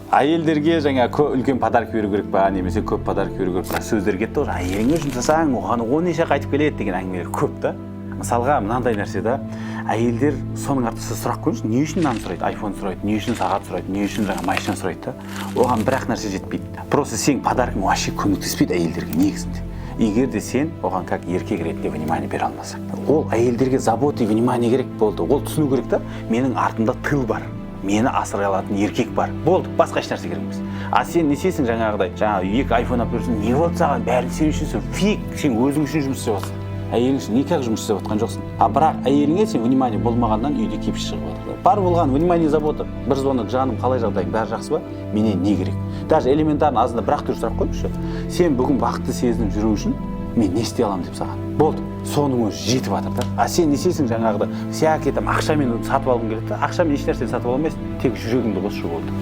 Әйелдерге жаңа үлкен подарок беру керек па, немесе көп подарок беру керек па, сөздер кетті ғой. Әйеліңе жұмсасаң, оған 10 есе қайтып келеді деген әңгімелер көп та. Мысалға мынандай нәрсе да, әйелдер соның артында сұрақ қойыңызшы, не үшін нан сұрайды, айфон сұрайды, не үшін сағат сұрайды, не үшін жаңа машина сұрайды да. Оған бірақ нәрсе жетпейді. Просто сен подаркың вообще көмектеспейді әйелдерге негізінде. Егер де сен оған как еркек ретінде внимание бере алмасаң. Ол әйелдерге забота и внимание керек болды. Ол түсіну керек та, менің артымда тыл бар. Мені асырай алатын еркек бар. Болды, басқа еш нәрсе керек емес. А сен не істейсің жаңағыдай? Екі iPhone алып берсең, не болды саған? Бәрін сен үшін фейк, сен өзің үшін жұмыс істеп жатсың. Әйелің үшін никак жұмыс істеп жатқан жоқсың. А бірақ әйеліңе сен внимание болмағаннан үйде кепіш шығып жатыр. Бар болған внимание забота. Бір звонок, жаным, қалай жағдайың, бәрі жақсы ба? Менен не керек? Даже элементарно азында бірақ түр сұрақ қойыңызшы. Сен бүгін бақытты сезініп жүру үшін мен не істей аламын деп саған. Болды. Соның өзі жетіп жатыр да. А сен не істейсің жаңағыда? Всякий там ақшамен сатып алғың келеді да. Ақшамен еш нәрсе сатып алмайсың. Тек жүрегіңді қосшы болды.